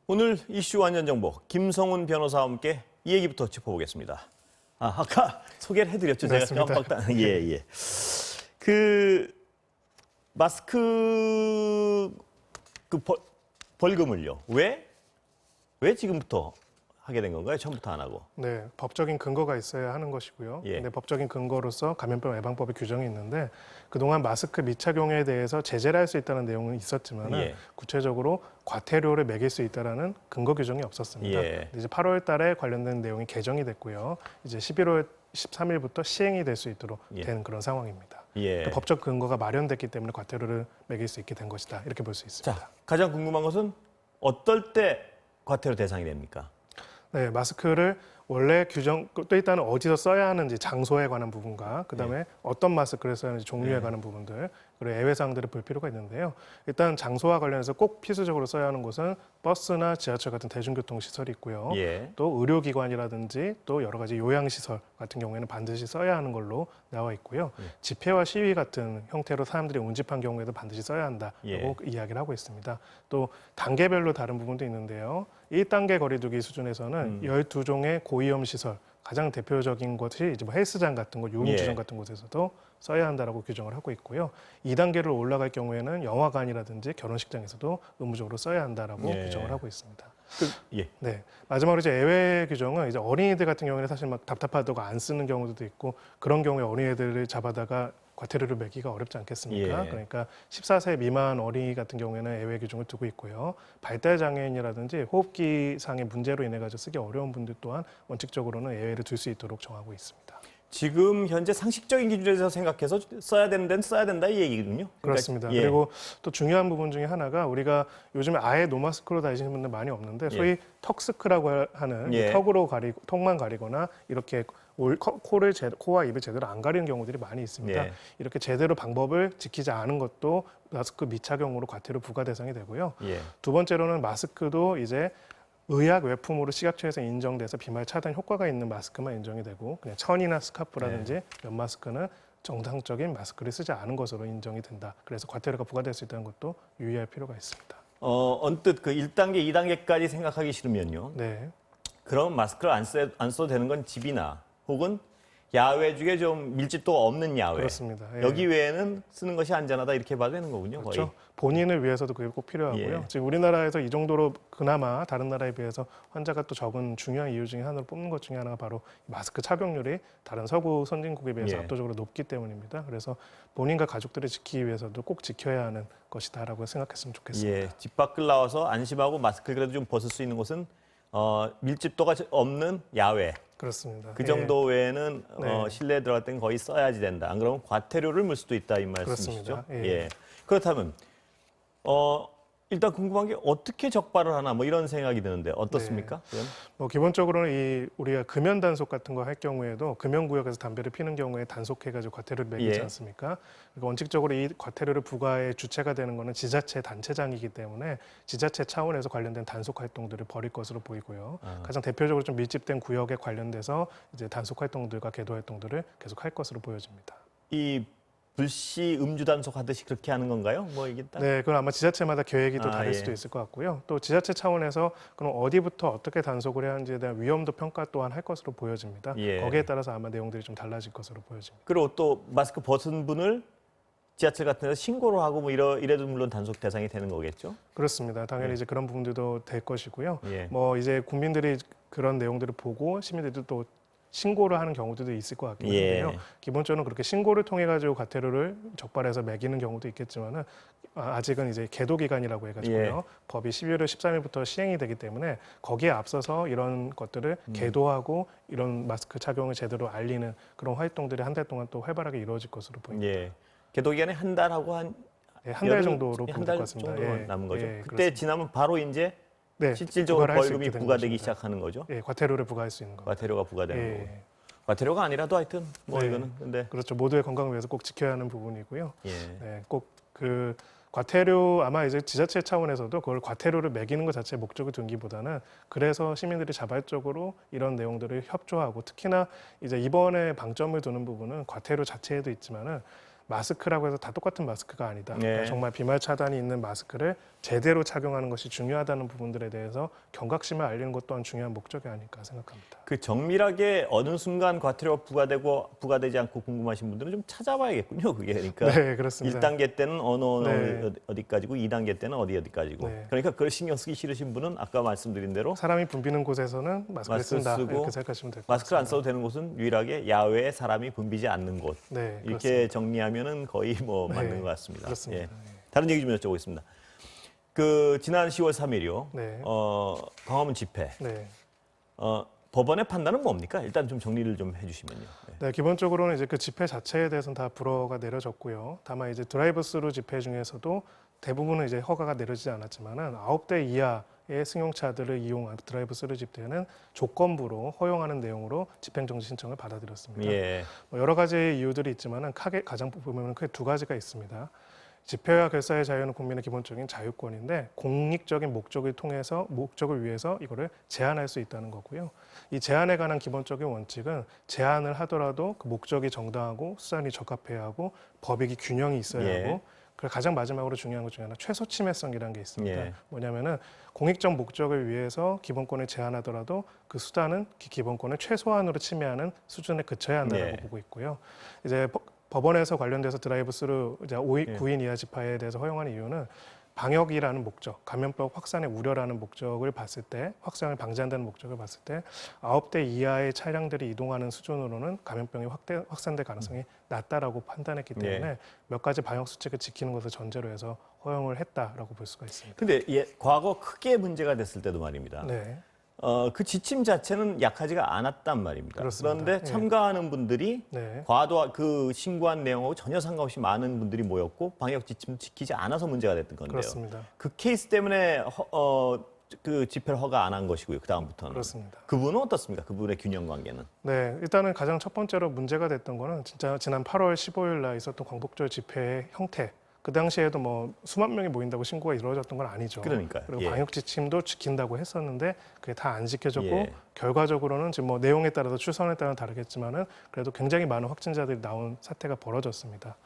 오늘 이슈 완전 정보 김성훈 변호사와 함께 이 얘기부터 짚어보겠습니다. 아까 소개를 해드렸죠. 제가 맞습니다. 깜빡 예. 그 마스크 그 벌금을요. 왜 지금부터 하게 된 건가요? 처음부터 안 하고. 네, 법적인 근거가 있어야 하는 것이고요. 예. 근데 법적인 근거로서 감염병 예방법에 규정이 있는데 그동안 마스크 미착용에 대해서 제재를 할 수 있다는 내용은 있었지만 예. 구체적으로 과태료를 매길 수 있다는 근거 규정이 없었습니다. 예. 이제 8월 달에 관련된 내용이 개정이 됐고요. 이제 11월 13일부터 시행이 될 수 있도록 예. 된 그런 상황입니다. 예. 그러니까 법적 근거가 마련됐기 때문에 과태료를 매길 수 있게 된 것이다. 이렇게 볼 수 있습니다. 자, 가장 궁금한 것은 어떨 때 과태료 대상이 됩니까? 네, 마스크를 원래 규정 또 일단은 어디서 써야 하는지 장소에 관한 부분과 그다음에 어떤 마스크를 써야 하는지 종류에 관한 부분들 그리고 예외 사항들을 볼 필요가 있는데요. 일단 장소와 관련해서 꼭 필수적으로 써야 하는 곳은 버스나 지하철 같은 대중교통 시설이 있고요. 예. 또 의료기관이라든지 또 여러 가지 요양시설 같은 경우에는 반드시 써야 하는 걸로 나와 있고요. 집회와 시위 같은 형태로 사람들이 운집한 경우에도 반드시 써야 한다라고 예. 이야기를 하고 있습니다. 또 단계별로 다른 부분도 있는데요. 1단계 거리두기 수준에서는 12종의 고위험 시설, 가장 대표적인 것이 이제 뭐 헬스장 같은 곳, 유흥주점 예. 같은 곳에서도 써야 한다라고 규정을 하고 있고요. 2단계를 올라갈 경우에는 영화관이라든지 결혼식장에서도 의무적으로 써야 한다라고 예. 규정을 하고 있습니다. 예. 네, 마지막으로 이제 예외 규정은 이제 어린이들 같은 경우에는 사실 막 답답하다고 안 쓰는 경우도 있고 그런 경우에 어린이들을 잡아다가 과태료를 매기가 어렵지 않겠습니까? 예. 그러니까 14세 미만 어린이 같은 경우에는 예외 규정을 두고 있고요. 발달 장애인이라든지 호흡기 상의 문제로 인해 가지고 쓰기 어려운 분들 또한 원칙적으로는 예외를 둘 수 있도록 정하고 있습니다. 지금 현재 상식적인 기준에서 생각해서 써야 되는 데는 써야 된다 이 얘기군요. 그러니까, 그렇습니다. 예. 그리고 또 중요한 부분 중에 하나가 우리가 요즘에 아예 노마스크로 다니시는 분들 많이 없는데 소위 턱스크라고 하는 예. 턱으로 가리고 턱만 가리거나 이렇게 코와 입을 제대로 안 가리는 경우들이 많이 있습니다. 예. 이렇게 제대로 방법을 지키지 않은 것도 마스크 미착용으로 과태료 부과 대상이 되고요. 예. 두 번째로는 마스크도 이제 의약 외품으로 식약처에서 인정돼서 비말 차단 효과가 있는 마스크만 인정이 되고 그냥 천이나 스카프라든지 면 마스크는 정상적인 마스크를 쓰지 않은 것으로 인정이 된다. 그래서 과태료가 부과될 수 있다는 것도 유의할 필요가 있습니다. 언뜻 그 1단계, 2단계까지 생각하기 싫으면요. 네, 그럼 마스크를 안 써도 되는 건 집이나 혹은 야외 중에 좀 밀집도가 없는 야외. 그렇습니다. 예. 여기 외에는 쓰는 것이 안전하다 이렇게 봐도 되는 거군요. 그렇죠. 거의. 본인을 위해서도 그게 꼭 필요하고요. 예. 지금 우리나라에서 이 정도로 그나마 다른 나라에 비해서 환자가 또 적은 중요한 이유 중에 하나로 뽑는 것 중에 하나가 바로 마스크 착용률이 다른 서구 선진국에 비해서 예. 압도적으로 높기 때문입니다. 그래서 본인과 가족들을 지키기 위해서도 꼭 지켜야 하는 것이다라고 생각했으면 좋겠습니다. 예. 집 밖을 나와서 안심하고 마스크를 그래도 좀 벗을 수 있는 곳은 밀집도가 없는 야외. 그렇습니다. 그 예. 정도 외에는 네. 실내에 들어갈 때는 거의 써야지 된다. 안 그러면 과태료를 물 수도 있다 이 말씀이시죠? 그렇습니다. 예. 그렇다면 일단 궁금한 게 어떻게 적발을 하나 뭐 이런 생각이 드는데 어떻습니까? 그건? 뭐 기본적으로는 우리가 금연 단속 같은 거 할 경우에도 금연구역에서 담배를 피는 경우에 단속해가지고 과태료를 매기지 예. 않습니까? 그러니까 원칙적으로 이 과태료를 부과의 주체가 되는 것은 지자체 단체장이기 때문에 지자체 차원에서 관련된 단속 활동들을 벌일 것으로 보이고요. 가장 대표적으로 좀 밀집된 구역에 관련돼서 이제 단속 활동들과 계도 활동들을 계속 할 것으로 보여집니다. 이 불시 음주 단속 하듯이 그렇게 하는 건가요? 뭐 이게 딱 네, 그건 아마 지자체마다 계획이 또 다를 예. 수도 있을 것 같고요. 또 지자체 차원에서 그럼 어디부터 어떻게 단속을 해야 하는지에 대한 위험도 평가 또한 할 것으로 보여집니다. 예. 거기에 따라서 아마 내용들이 좀 달라질 것으로 보여집니다. 그리고 또 마스크 벗은 분을 지하철 같은 데서 신고를 하고 뭐 이래도 물론 단속 대상이 되는 거겠죠? 그렇습니다. 당연히 이제 그런 부분들도 될 것이고요. 예. 뭐 이제 국민들이 그런 내용들을 보고 시민들도 또 신고를 하는 경우들도 있을 것 같긴 한데요. 예. 기본적으로 그렇게 신고를 통해 가지고 과태료를 적발해서 매기는 경우도 있겠지만은 아직은 이제 계도 기간이라고 해가지고요. 법이 11월 13일부터 시행이 되기 때문에 거기에 앞서서 이런 것들을 계도하고 이런 마스크 착용을 제대로 알리는 그런 활동들이 한 달 동안 또 활발하게 이루어질 것으로 보입니다. 예. 계도 기간에 한 달하고 한 한 달 정도로 한 보일 달 것 같습니다. 정도 예. 남은 거죠. 예, 그때 그렇습니다. 지나면 바로 이제 네, 실질적으로 부과를 할수 벌금이 있게 된 부과되기 것입니다. 시작하는 거죠. 예, 과태료를 부과할 수 있는 거. 과태료가 부과되는 예. 거고. 과태료가 아니라도 하여튼 뭐 네. 이거는 근데 그렇죠. 모두의 건강을 위해서 꼭 지켜야 하는 부분이고요. 예. 네, 꼭 그 과태료 아마 이제 지자체 차원에서도 그걸 과태료를 매기는 것 자체에 목적을 둔기보다는 그래서 시민들이 자발적으로 이런 내용들을 협조하고 특히나 이제 이번에 방점을 두는 부분은 과태료 자체에도 있지만은 마스크라고 해서 다 똑같은 마스크가 아니다. 네. 그러니까 정말 비말 차단이 있는 마스크를 제대로 착용하는 것이 중요하다는 부분들에 대해서 경각심을 알리는 것 또한 중요한 목적이 아닐까 생각합니다. 그 정밀하게 어느 순간 과태료가 부과되고 부과되지 않고 궁금하신 분들은 좀 찾아봐야겠군요. 그게 그러니까 네, 그렇습니다. 1단계 때는 어느 네. 어디까지고 2단계 때는 어디까지고. 네. 그러니까 그걸 신경 쓰기 싫으신 분은 아까 말씀드린 대로 사람이 붐비는 곳에서는 마스크를 마스크를 쓴다 쓰고 이렇게 생각하시면 될 것 같습니다. 마스크를 안 써도 되는 곳은 유일하게 야외에 사람이 붐비지 않는 곳. 네, 이렇게 그렇습니다. 정리하면은 거의 뭐 네, 맞는 것 같습니다. 그렇습니다. 예. 네. 다른 얘기 좀 여쭤보겠습니다. 그 지난 10월 3일이요. 네. 광화문 집회. 네. 법원의 판단은 뭡니까? 일단 좀 정리를 좀 해주시면요. 네. 네, 기본적으로는 이제 그 집회 자체에 대해서는 다 불허가 내려졌고요. 다만 이제 드라이브스루 집회 중에서도 대부분은 이제 허가가 내려지지 않았지만은 9대 이하의 승용차들을 이용한 드라이브스루 집회는 조건부로 허용하는 내용으로 집행정지 신청을 받아들였습니다. 예. 뭐 여러 가지 이유들이 있지만은 가장 보면 크게 두 가지가 있습니다. 집회와 결사의 자유는 국민의 기본적인 자유권인데 공익적인 목적을 통해서 목적을 위해서 이거를 제한할 수 있다는 거고요. 이 제한에 관한 기본적인 원칙은 제한을 하더라도 그 목적이 정당하고 수단이 적합해야 하고 법익이 균형이 있어야 예. 하고 그리고 가장 마지막으로 중요한 것 중에 하나 최소 침해성이라는 게 있습니다. 예. 뭐냐면은 공익적 목적을 위해서 기본권을 제한하더라도 그 수단은 기본권을 최소한으로 침해하는 수준에 그쳐야 한다고 예. 보고 있고요. 이제 법원에서 관련돼서 드라이브스루 이제 9인 이하 집회에 대해서 허용하는 이유는 방역이라는 목적, 감염병 확산의 우려라는 목적을 봤을 때, 확산을 방지한다는 목적을 봤을 때 9대 이하의 차량들이 이동하는 수준으로는 감염병이 확산될 가능성이 낮다라고 판단했기 때문에 몇 가지 방역 수칙을 지키는 것을 전제로 해서 허용을 했다라고 볼 수가 있습니다. 근데 과거 크게 문제가 됐을 때도 말입니다. 네, 그 지침 자체는 약하지가 않았단 말입니다. 그렇습니다. 그런데 예. 참가하는 분들이 네, 그 신고한 내용하고 전혀 상관없이 많은 분들이 모였고 방역 지침 지키지 않아서 문제가 됐던 건데요. 그렇습니다. 그 케이스 때문에 그 집회를 허가 안 한 것이고요. 그 다음부터는. 그렇습니다. 그분은 어떻습니까? 그분의 균형 관계는. 네, 일단은 가장 첫 번째로 문제가 됐던 거는 진짜 지난 8월 15일 날 있었던 광복절 집회의 형태. 그 당시에도 뭐 수만 명이 모인다고 신고가 이루어졌던 건 아니죠. 그러니까요. 그리고 예. 방역 지침도 지킨다고 했었는데 그게 다 안 지켜졌고 예. 결과적으로는 지금 뭐 내용에 따라서 출선에 따라 다르겠지만은 그래도 굉장히 많은 확진자들이 나온 사태가 벌어졌습니다.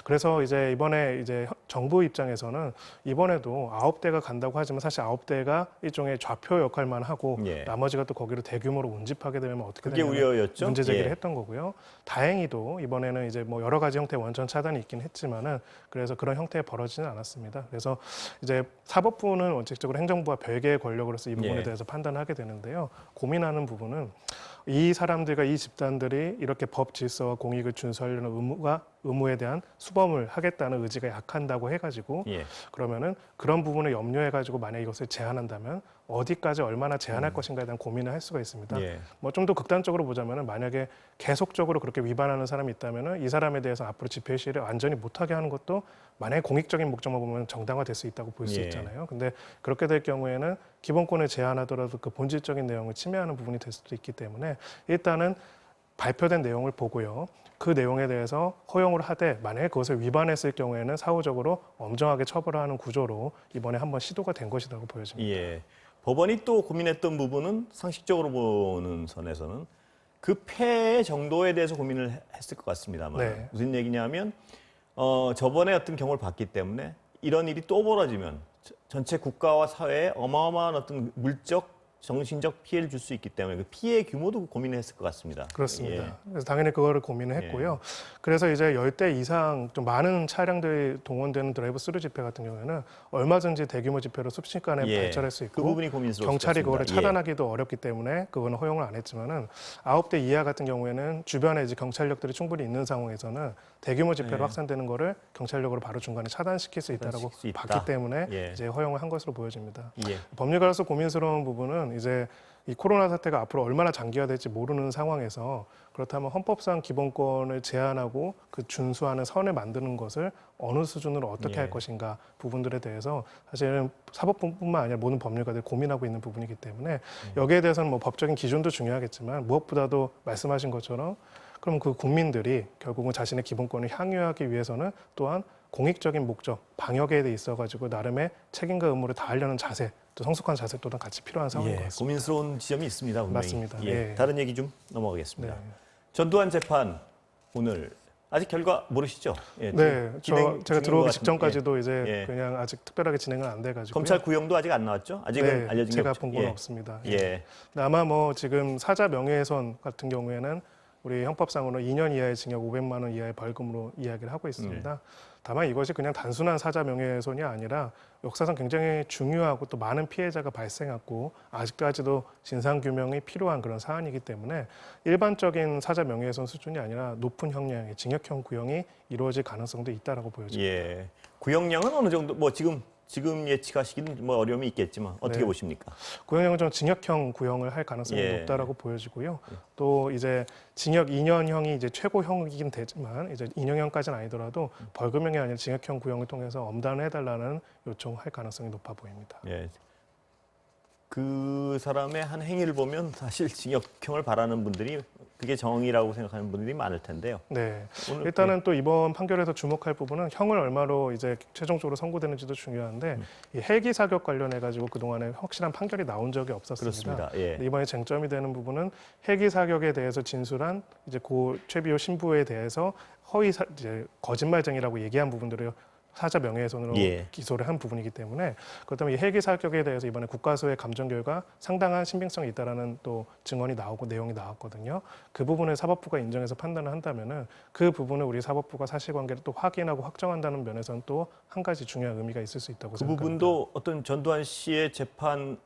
그래서 이제 이번에 이제 정부 입장에서는 이번에도 9대가 간다고 하지만 사실 9대가 일종의 좌표 역할만 하고 예. 나머지가 또 거기로 대규모로 운집하게 되면 어떻게 그게 되냐면 우려였죠. 문제 제기를 예. 했던 거고요. 다행히도 이번에는 이제 뭐 여러 가지 형태의 원천 차단이 있긴 했지만은 그래서 그런 형태에 벌어지는 않았습니다. 그래서 이제 사법부는 원칙적으로 행정부와 별개의 권력으로서 이 부분에 예. 대해서 판단하게 되는데요. 고민하는 부분은 이 사람들과 이 집단들이 이렇게 법 질서와 공익을 준수하려는 의무에 대한 수범을 하겠다는 의지가 약한다고 해가지고 예. 그러면은 그런 부분을 염려해가지고 만약 이것을 제한한다면 어디까지 얼마나 제한할 것인가에 대한 고민을 할 수가 있습니다. 예. 뭐 좀 더 극단적으로 보자면은 만약에 계속적으로 그렇게 위반하는 사람이 있다면은 이 사람에 대해서 앞으로 집회 시위를 완전히 못하게 하는 것도 만약에 공익적인 목적만 보면 정당화될 수 있다고 볼 수 예. 있잖아요. 근데 그렇게 될 경우에는 기본권을 제한하더라도 그 본질적인 내용을 침해하는 부분이 될 수도 있기 때문에 일단은 발표된 내용을 보고요. 그 내용에 대해서 허용을 하되 만약에 그것을 위반했을 경우에는 사후적으로 엄정하게 처벌하는 구조로 이번에 한번 시도가 된 것이라고 보여집니다. 예. 법원이 또 고민했던 부분은 상식적으로 보는 선에서는 그 폐해 정도에 대해서 고민을 했을 것 같습니다만 네. 무슨 얘기냐면 저번에 어떤 경우를 봤기 때문에 이런 일이 또 벌어지면 전체 국가와 사회에 어마어마한 어떤 물적 정신적 피해를 줄 수 있기 때문에 그 피해 규모도 고민을 했을 것 같습니다. 그렇습니다. 예. 그래서 당연히 그거를 고민을 했고요. 그래서 이제 10대 이상 좀 많은 차량들이 동원되는 드라이브스루 집회 같은 경우에는 얼마든지 대규모 집회로 순식간에 예. 발전할 수 그 있고 부분이 고민스러울 경찰이 것 같습니다. 그거를 차단하기도 어렵기 때문에 그거는 허용을 안 했지만은 9대 이하 같은 경우에는 주변에 이제 경찰력들이 충분히 있는 상황에서는 대규모 집회로 예. 확산되는 거를 경찰력으로 바로 중간에 차단시킬 수 있다라고 차단시킬 수 있다. 봤기 때문에 예. 이제 허용을 한 것으로 보여집니다. 예. 법률가로서 고민스러운 부분은 이제 이 코로나 사태가 앞으로 얼마나 장기화될지 모르는 상황에서 그렇다면 헌법상 기본권을 제한하고 그 준수하는 선을 만드는 것을 어느 수준으로 어떻게 예. 할 것인가 부분들에 대해서 사실은 사법부뿐만 아니라 모든 법률가들이 고민하고 있는 부분이기 때문에 여기에 대해서는 뭐 법적인 기준도 중요하겠지만 무엇보다도 말씀하신 것처럼 그럼 그 국민들이 결국은 자신의 기본권을 향유하기 위해서는 또한 공익적인 목적, 방역에 대해 있어가지고 나름의 책임과 의무를 다하려는 자세, 또 성숙한 자세 또한 같이 필요한 상황인 것 예. 같습니다. 고민스러운 지점이 있습니다. 분명히. 맞습니다. 예. 예. 다른 얘기 좀 넘어가겠습니다. 네. 전두환 재판 오늘 아직 결과 모르시죠? 예, 네, 진행 제가 중인 들어오기 것 직전까지도 같은데, 이제 예. 그냥 아직 특별하게 진행은 안 돼가지고 검찰 구형도 아직 안 나왔죠? 아직은 네, 알려진 게 제가 없죠. 본 건 예. 없습니다. 예. 예. 근데 아마 뭐 지금 사자 명예훼손 같은 경우에는 우리 형법상으로 2년 이하의 징역 500만 원 이하의 벌금으로 이야기를 하고 있습니다. 다만 이것이 그냥 단순한 사자 명예훼손이 아니라 역사상 굉장히 중요하고 또 많은 피해자가 발생했고 아직까지도 진상 규명이 필요한 그런 사안이기 때문에 일반적인 사자 명예훼손 수준이 아니라 높은 형량의 징역형 구형이 이루어질 가능성도 있다라고 보여집니다. 예. 구형량은 어느 정도 뭐 지금 예측하시기는 뭐 어려움이 있겠지만 어떻게 네. 보십니까? 구형형은 좀 징역형 구형을 할 가능성이 예. 높다라고 보여지고요. 또 이제 징역 2년형이 이제 최고형이긴 되지만 이제 2년형까지는 아니더라도 벌금형이 아니라 징역형 구형을 통해서 엄단을 해달라는 요청할 가능성이 높아 보입니다. 예. 그 사람의 한 행위를 보면 사실 징역형을 바라는 분들이 그게 정의라고 생각하는 분들이 많을 텐데요. 네. 오늘 일단은 또 이번 판결에서 주목할 부분은 형을 얼마로 이제 최종적으로 선고되는지도 중요한데 이 헬기 사격 관련해 가지고 그동안에 확실한 판결이 나온 적이 없었습니다. 그렇습니다. 예. 이번에 쟁점이 되는 부분은 헬기 사격에 대해서 진술한 이제 고 최비호 신부에 대해서 이제 거짓말쟁이라고 얘기한 부분들을 사자 명예훼손으로 예. 기소를 한 부분이기 때문에 그렇다면 이 헬기 사격에 대해서 이번에 국가수의 감정 결과 상당한 신빙성이 있다라는 또 증언이 나오고 내용이 나왔거든요. 그 부분을 사법부가 인정해서 판단을 한다면은 그 부분을 우리 사법부가 사실관계를 또 확인하고 확정한다는 면에서는 또 한 가지 중요한 의미가 있을 수 있다고 그 생각합니다. 부분도 어떤 전두환 씨의 재판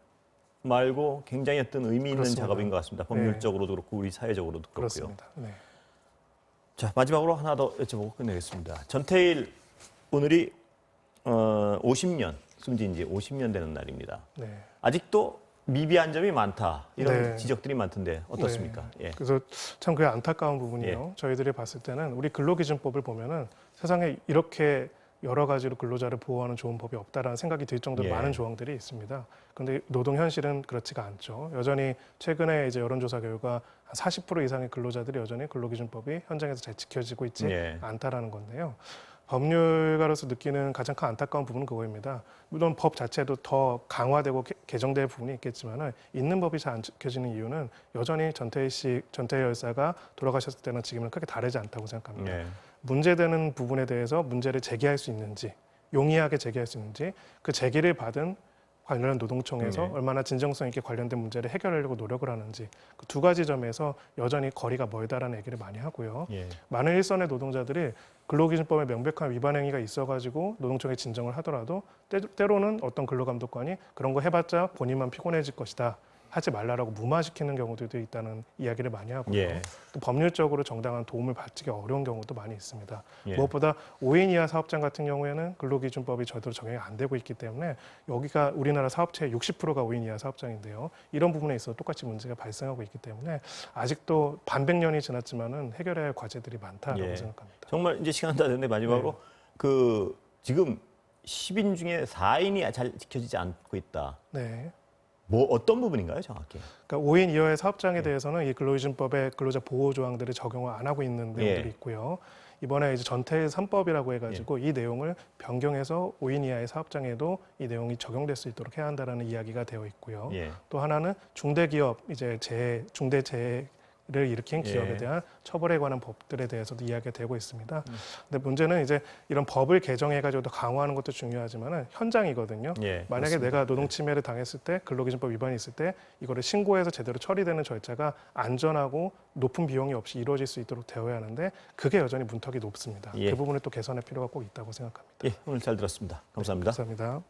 말고 굉장히 어떤 의미 있는 그렇습니다. 작업인 것 같습니다. 법률적으로도 그렇고 우리 사회적으로도 그렇고요. 그렇습니다. 네. 자, 마지막으로 하나 더 여쭤보고 끝내겠습니다. 전태일 오늘이 50년 숨진 지 50년 되는 날입니다. 네. 아직도 미비한 점이 많다. 이런 네. 지적들이 많던데 어떻습니까? 네. 예. 그래서 참 그게 안타까운 부분이에요. 저희들이 봤을 때는 우리 근로기준법을 보면은 세상에 이렇게 여러 가지로 근로자를 보호하는 좋은 법이 없다라는 생각이 들 정도로 예. 많은 조항들이 있습니다. 그런데 노동 현실은 그렇지가 않죠. 여전히 최근에 이제 여론조사 결과 한 40% 이상의 근로자들이 여전히 근로기준법이 현장에서 잘 지켜지고 있지 예. 않다라는 건데요. 법률가로서 느끼는 가장 큰 안타까운 부분은 그거입니다. 물론 법 자체도 더 강화되고 개정될 부분이 있겠지만은 있는 법이 잘 안 지켜지는 이유는 여전히 전태일 열사가 돌아가셨을 때는 지금은 크게 다르지 않다고 생각합니다. 예. 문제되는 부분에 대해서 문제를 제기할 수 있는지, 용이하게 제기할 수 있는지, 그 제기를 받은 관련 노동청에서 얼마나 진정성 있게 관련된 문제를 해결하려고 노력을 하는지 그 두 가지 점에서 여전히 거리가 멀다라는 얘기를 많이 하고요. 예. 많은 일선의 노동자들이 근로기준법에 명백한 위반 행위가 있어가지고 노동청에 진정을 하더라도 때로는 어떤 근로감독관이 그런 거 해봤자 본인만 피곤해질 것이다. 하지 말라라고 무마시키는 경우들도 있다는 이야기를 많이 하고요. 예. 또 법률적으로 정당한 도움을 받기 어려운 경우도 많이 있습니다. 예. 무엇보다 5인 이하 사업장 같은 경우에는 근로기준법이 제대로 적용이 안 되고 있기 때문에 여기가 우리나라 사업체의 60%가 5인 이하 사업장인데요. 이런 부분에 있어서 똑같이 문제가 발생하고 있기 때문에 아직도 반백년이 지났지만은 해결해야 할 과제들이 많다라고 예. 생각합니다. 정말 이제 시간 다 됐는데 마지막으로 그 지금 10인 중에 4인이 잘 지켜지지 않고 있다. 네. 뭐 어떤 부분인가요, 정확히? 그러니까 5인 이하의 사업장에 대해서는 이 근로기준법의 근로자 보호 조항들을 적용을 안 하고 있는 내용들이 예. 있고요. 이번에 이제 전태일 3법이라고 해가지고 이 내용을 변경해서 5인 이하의 사업장에도 이 내용이 적용될 수 있도록 해야 한다라는 이야기가 되어 있고요. 예. 또 하나는 중대기업 이제 중대재해를 일으킨 기업에 예. 대한 처벌에 관한 법들에 대해서도 이야기가 되고 있습니다. 근데 문제는 이제 이런 법을 개정해가지고 더 강화하는 것도 중요하지만은 현장이거든요. 예. 만약에 내가 노동 침해를 당했을 때 근로기준법 위반이 있을 때 이거를 신고해서 제대로 처리되는 절차가 안전하고 높은 비용이 없이 이루어질 수 있도록 되어야 하는데 그게 여전히 문턱이 높습니다. 예. 그 부분을 또 개선할 필요가 꼭 있다고 생각합니다. 예, 오늘 잘 들었습니다. 감사합니다. 감사합니다.